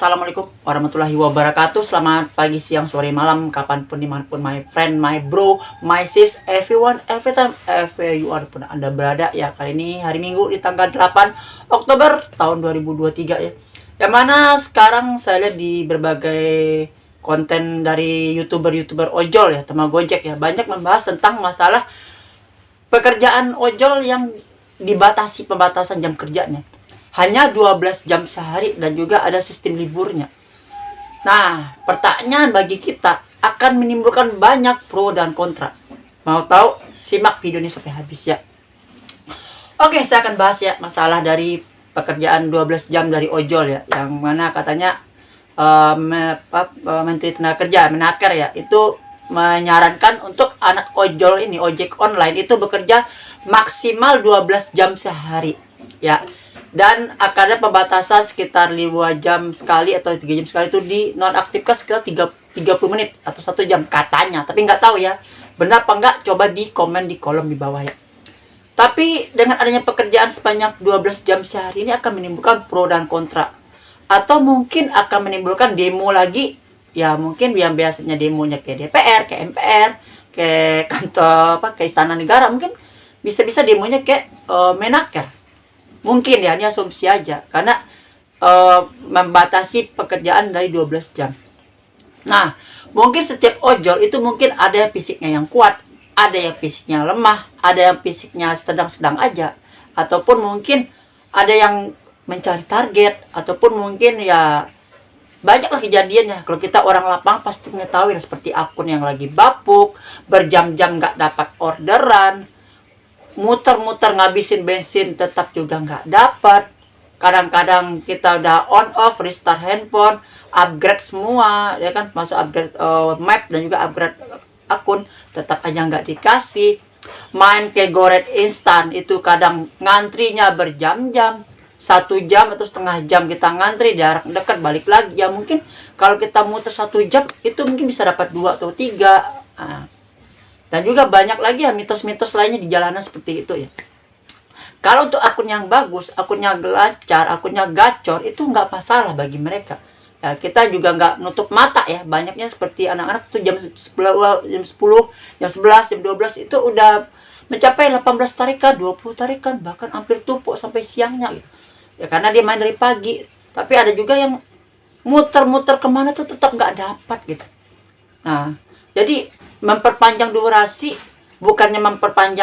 Assalamualaikum warahmatullahi wabarakatuh. Selamat pagi, siang, sore, malam, kapanpun, dimanapun, my friend, my bro, my sis, everyone, every time, everywhere pun Anda berada. Ya, kali ini hari Minggu di tanggal 8 Oktober tahun 2023 ya. Yang mana sekarang saya lihat di berbagai konten dari youtuber ojol ya, terutama Gojek ya, banyak membahas tentang masalah pekerjaan ojol yang dibatasi pembatasan jam kerjanya. Hanya 12 jam sehari dan juga ada sistem liburnya. Nah, pertanyaan bagi kita akan menimbulkan banyak pro dan kontra. Mau tahu? Simak video ini sampai habis ya. Oke, saya akan bahas ya masalah dari pekerjaan 12 jam dari ojol ya. Yang mana katanya Menteri Tenaga Kerja, Menaker ya, itu menyarankan untuk anak ojol ini, ojek online itu bekerja maksimal 12 jam sehari ya. Dan akan ada pembatasan sekitar 5 jam sekali atau 3 jam sekali itu dinonaktifkan sekitar 30 menit atau 1 jam katanya. Tapi nggak tahu ya, benar apa nggak, coba di komen di kolom di bawah ya. Tapi dengan adanya pekerjaan sebanyak 12 jam sehari ini akan menimbulkan pro dan kontra. Atau mungkin akan menimbulkan demo lagi. Ya mungkin yang biasanya demonya ke DPR, ke MPR, ke kantor ke Istana Negara, mungkin bisa-bisa demonya ke Menaker. Mungkin ya, ini asumsi aja. Karena membatasi pekerjaan dari 12 jam. Nah, mungkin setiap ojol itu mungkin ada yang fisiknya yang kuat, ada yang fisiknya lemah, ada yang fisiknya sedang-sedang aja. Ataupun mungkin ada yang mencari target, ataupun mungkin ya banyaklah kejadiannya. Kalau kita orang lapangan pasti mengetahui seperti akun yang lagi bapuk, berjam-jam nggak dapat orderan, muter-muter ngabisin bensin tetap juga nggak dapat. Kadang-kadang kita udah on off, restart handphone, upgrade semua ya kan, masuk upgrade map dan juga upgrade akun, tetap aja nggak dikasih. Main ke Goret instan itu kadang ngantrinya berjam-jam, 1 jam atau setengah jam kita ngantri, jarak dekat balik lagi ya. Mungkin kalau kita muter 1 jam itu mungkin bisa dapat 2 atau 3. Dan juga banyak lagi ya mitos-mitos lainnya di jalanan seperti itu ya. Kalau untuk akun yang bagus, akunnya lancar, akunnya gacor, itu nggak masalah bagi mereka. Ya, kita juga nggak nutup mata ya. Banyaknya seperti anak-anak tuh jam 10, jam 11, jam 12 itu udah mencapai 18 tarikan, 20 tarikan, bahkan hampir tumpuk sampai siangnya gitu. Ya karena dia main dari pagi. Tapi ada juga yang muter-muter kemana tuh tetap nggak dapat gitu. Nah, jadi memperpanjang durasi bukannya memperbanyak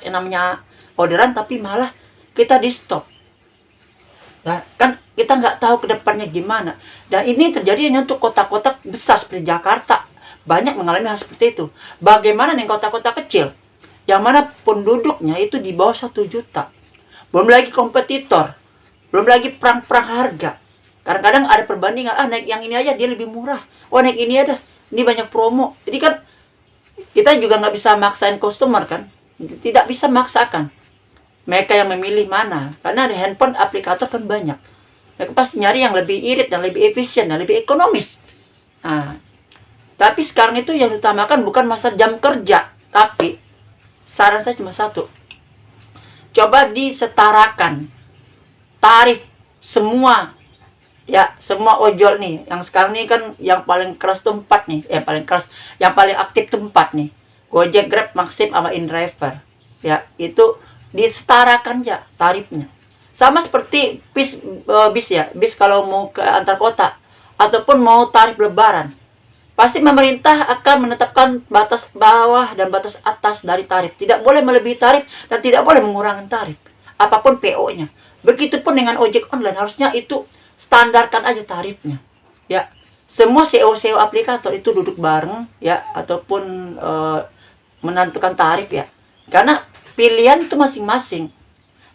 yang namanya orderan, tapi malah kita di stop. Nah, kan kita nggak tahu ke depannya gimana. Dan ini terjadi hanya untuk kota-kota besar seperti Jakarta. Banyak mengalami hal seperti itu. Bagaimana nih kota-kota kecil yang mana penduduknya itu di bawah 1 juta. Belum lagi kompetitor, belum lagi perang-perang harga. Kadang-kadang ada perbandingan, naik yang ini aja dia lebih murah. Naik ini ada, ini banyak promo. Jadi kan kita juga nggak bisa maksain customer kan. Tidak bisa maksakan. Mereka yang memilih mana. Karena ada handphone, aplikator kan banyak. Mereka pasti nyari yang lebih irit, dan lebih efisien, dan lebih ekonomis. Nah, tapi sekarang itu yang diutamakan bukan masa jam kerja. Tapi saran saya cuma satu. Coba disetarakan tarif semua. Ya, semua ojol nih, yang sekarang nih kan yang paling keras tuh 4 nih, yang paling aktif tuh 4 nih. Gojek, Grab, Maxim, sama InDriver. Ya, itu disetarakan ya tarifnya. Sama seperti bis ya, bis kalau mau ke antar kota ataupun mau tarif lebaran. Pasti pemerintah akan menetapkan batas bawah dan batas atas dari tarif. Tidak boleh melebihi tarif dan tidak boleh mengurangi tarif. Apapun PO-nya. Begitupun dengan ojek online, harusnya itu standarkan aja tarifnya ya. Semua CEO aplikator itu duduk bareng ya, ataupun menentukan tarif ya, karena pilihan itu masing-masing.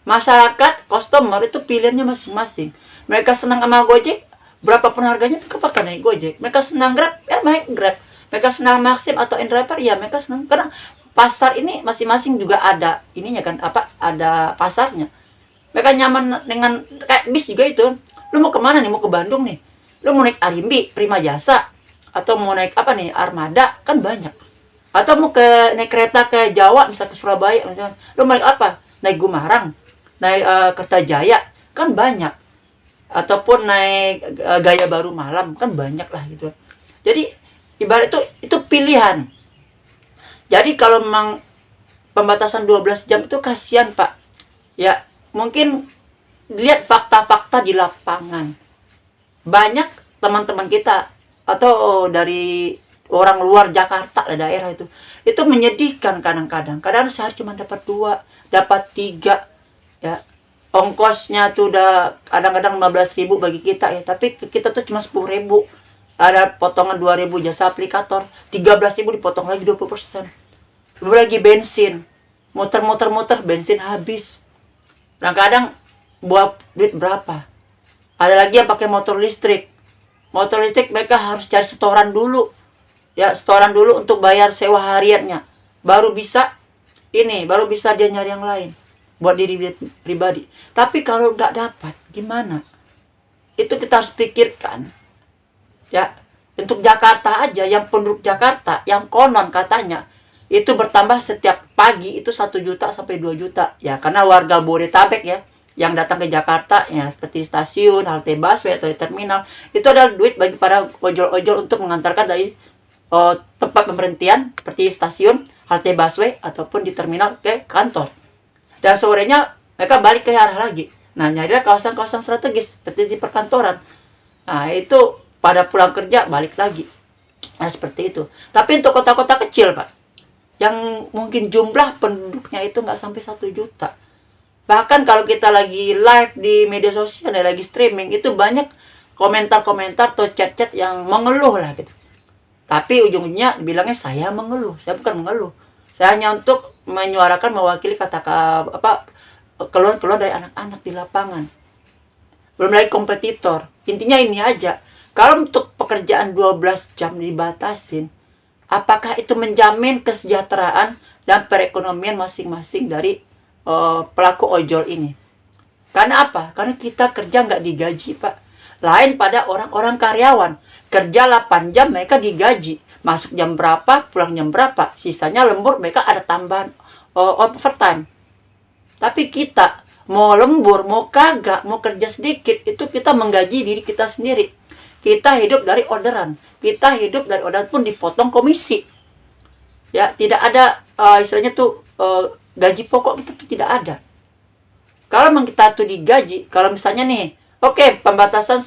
Masyarakat customer itu pilihannya masing-masing. Mereka senang sama Gojek, berapapun harganya mereka pakai naik Gojek. Mereka senang Grab ya naik Grab. Mereka senang Maxim atau InDriver ya mereka senang. Karena pasar ini masing-masing juga ada ininya kan, ada pasarnya. Mereka nyaman dengan kayak bis juga itu. Lu mau kemana nih? Mau ke Bandung nih? Lu mau naik Arimbi, Prima Jasa, atau mau naik apa nih? Armada, kan banyak. Atau mau naik kereta ke Jawa, misal ke Surabaya, misalnya. Lu mau naik apa? Naik Gumarang, naik Kertajaya, kan banyak. ataupun naik gaya baru malam, kan banyak lah gitu. Jadi ibarat itu pilihan. Jadi kalau memang pembatasan 12 jam itu kasihan Pak. Ya mungkin lihat fakta-fakta di lapangan. Banyak teman-teman kita atau dari orang luar Jakarta daerah itu menyedihkan. Kadang sehari cuma dapat 2, dapat 3, ya ongkosnya tuh udah kadang-kadang 15.000 bagi kita ya, tapi kita tuh cuma 10.000, ada potongan 2.000 jasa aplikator, 13.000 dipotong lagi 20%. Belum lagi bensin, muter bensin habis. Kadang-kadang buat duit berapa. Ada lagi yang pakai motor listrik mereka harus cari setoran dulu, ya setoran dulu untuk bayar sewa hariannya, baru bisa dia nyari yang lain buat diri pribadi. Tapi kalau nggak dapat gimana, itu kita harus pikirkan ya. Untuk Jakarta aja, yang penduduk Jakarta yang konon katanya itu bertambah setiap pagi itu 1 juta sampai 2 juta ya, karena warga Bodetabek ya yang datang ke Jakarta ya, seperti stasiun, halte busway atau terminal, itu adalah duit bagi para ojol-ojol untuk mengantarkan dari tempat pemberhentian seperti stasiun, halte busway ataupun di terminal ke kantor. Dan sorenya mereka balik ke arah lagi. Nah, nyarilah kawasan-kawasan strategis seperti di perkantoran. Nah, itu pada pulang kerja balik lagi. Nah, seperti itu. Tapi untuk kota-kota kecil, Pak, yang mungkin jumlah penduduknya itu nggak sampai 1 juta. Bahkan kalau kita lagi live di media sosial, lagi streaming, itu banyak komentar-komentar atau chat-chat yang mengeluh lah gitu. Tapi ujung-ujungnya bilangnya saya mengeluh. Saya bukan mengeluh. Saya hanya untuk menyuarakan, mewakili keluhan-keluhan dari anak-anak di lapangan. Belum lagi kompetitor. Intinya ini aja. Kalau untuk pekerjaan 12 jam dibatasin, apakah itu menjamin kesejahteraan dan perekonomian masing-masing dari pelaku ojol ini? Karena apa? Karena kita kerja nggak digaji, Pak. Lain pada orang-orang karyawan. Kerja 8 jam mereka digaji. Masuk jam berapa, pulang jam berapa. Sisanya lembur mereka ada tambahan overtime. Tapi kita mau lembur, mau kagak, mau kerja sedikit, itu kita menggaji diri kita sendiri. Kita hidup dari orderan. Kita hidup dari orderan pun dipotong komisi. Ya, tidak ada istilahnya tuh gaji pokok itu tidak ada. Kalau memang kita tuh digaji, kalau misalnya nih, oke, pembatasan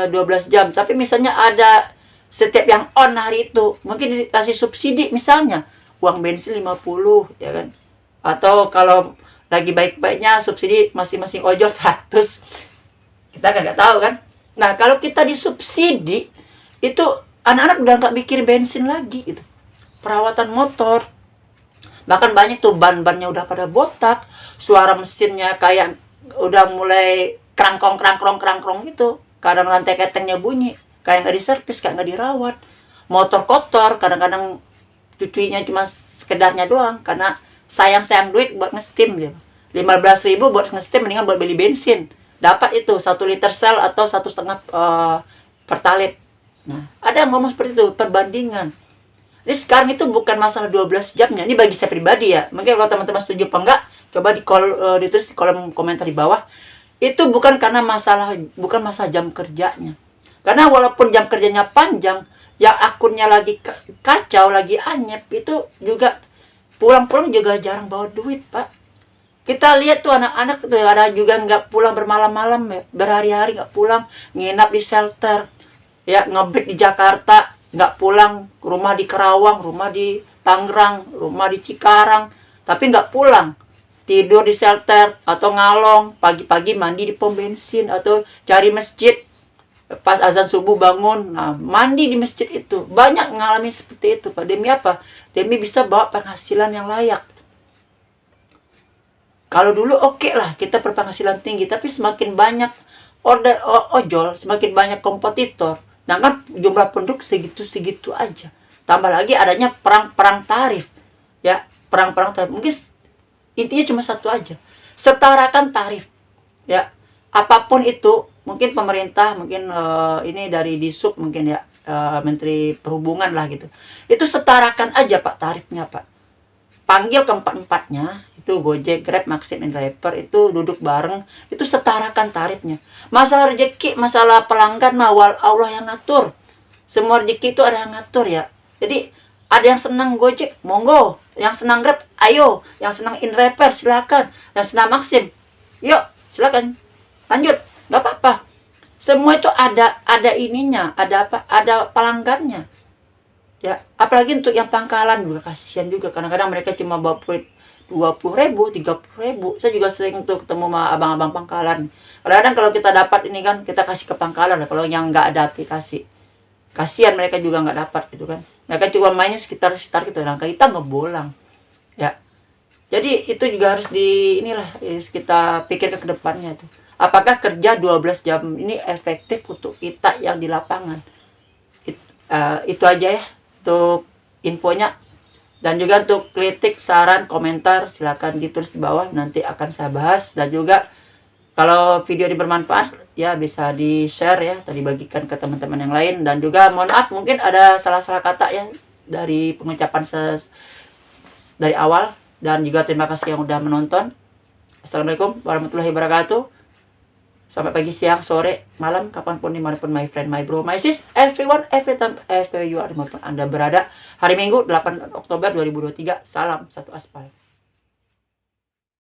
12 jam, tapi misalnya ada setiap yang on hari itu, mungkin dikasih subsidi misalnya, uang bensin 50, ya kan? Atau kalau lagi baik-baiknya subsidi masing-masing ojol 100. Kita kan nggak tahu kan? Nah, kalau kita disubsidi, itu anak-anak udah nggak mikir bensin lagi gitu. Perawatan motor. Bahkan banyak tuh ban-bannya udah pada botak, suara mesinnya kayak udah mulai kerangkrong gitu. Kadang rantai ketengnya bunyi, kayak nggak diservis, kayak nggak dirawat. Motor kotor, kadang-kadang cucinya cuma sekedarnya doang, karena sayang duit buat nge-steam gitu. 15.000 buat nge-steam, mendingan buat beli bensin. Dapat itu 1 liter sel atau 1,5 pertalite. Nah, ada yang ngomong seperti itu, perbandingan. Jadi sekarang itu bukan masalah 12 jamnya. Ini bagi saya pribadi ya. Mungkin kalau teman-teman setuju apa enggak, coba ditulis di kolom komentar di bawah. Itu bukan masalah jam kerjanya. Karena walaupun jam kerjanya panjang, yang akunnya lagi kacau, lagi anyep, itu juga pulang-pulang juga jarang bawa duit, Pak. Kita lihat tuh anak-anak tuh ada juga nggak pulang bermalam-malam ya, berhari-hari nggak pulang, nginap di shelter, ya ngebit di Jakarta, nggak pulang, rumah di Kerawang, rumah di Tangerang, rumah di Cikarang, tapi nggak pulang, tidur di shelter atau ngalong, pagi-pagi mandi di pom bensin atau cari masjid, pas azan subuh bangun, nah mandi di masjid. Itu banyak mengalami seperti itu, Pak. Demi apa? Demi bisa bawa penghasilan yang layak. Kalau dulu oke lah kita berpenghasilan tinggi, tapi semakin banyak ojol, semakin banyak kompetitor, nah kan jumlah penduduk segitu-segitu aja. Tambah lagi adanya perang tarif, ya perang tarif. Mungkin intinya cuma satu aja, setarakan tarif, ya apapun itu. Mungkin pemerintah, mungkin ini dari Disub mungkin ya, Menteri Perhubungan lah gitu. Itu setarakan aja Pak tarifnya, Pak. Panggil keempat-empatnya itu Gojek, Grab, Maxim, InDriver itu duduk bareng, itu setarakan tarifnya. Masalah rezeki, masalah pelanggan mah Allah yang ngatur. Semua rezeki itu ada yang ngatur ya. Jadi ada yang senang Gojek, monggo. Yang senang Grab, ayo. Yang senang InDriver, silakan. Yang senang Maxim, yuk, silakan. Lanjut, nggak apa-apa. Semua itu ada ininya, ada apa? Ada pelanggannya. Ya, apalagi untuk yang pangkalan juga kasihan juga. Kadang-kadang mereka cuma bawa 20.000, 30.000. Saya juga sering tuh ketemu sama abang-abang pangkalan. Kadang-kadang kalau kita dapat ini kan, kita kasih ke pangkalan. Kalau yang nggak ada aplikasi, kasihan mereka juga nggak dapat gitu kan. Mereka cuma mainnya sekitar gitu. Nah, kita ngebolang. Ya, jadi itu juga harus harus kita pikirkan ke depannya tuh. Apakah kerja 12 jam ini efektif untuk kita yang di lapangan? Itu aja ya untuk infonya. Dan juga untuk kritik, saran, komentar silakan ditulis di bawah, nanti akan saya bahas. Dan juga kalau video ini bermanfaat ya bisa di-share ya atau dibagikan ke teman-teman yang lain. Dan juga mohon maaf mungkin ada salah-salah kata ya dari pengucapan dari awal. Dan juga terima kasih yang udah menonton. Assalamualaikum warahmatullahi wabarakatuh. Sampai pagi, siang, sore, malam, kapanpun, dimanapun, my friend, my bro, my sis, everyone, every time, everywhere you are, dimanapun Anda berada. Hari Minggu, 8 Oktober 2023. Salam satu aspal.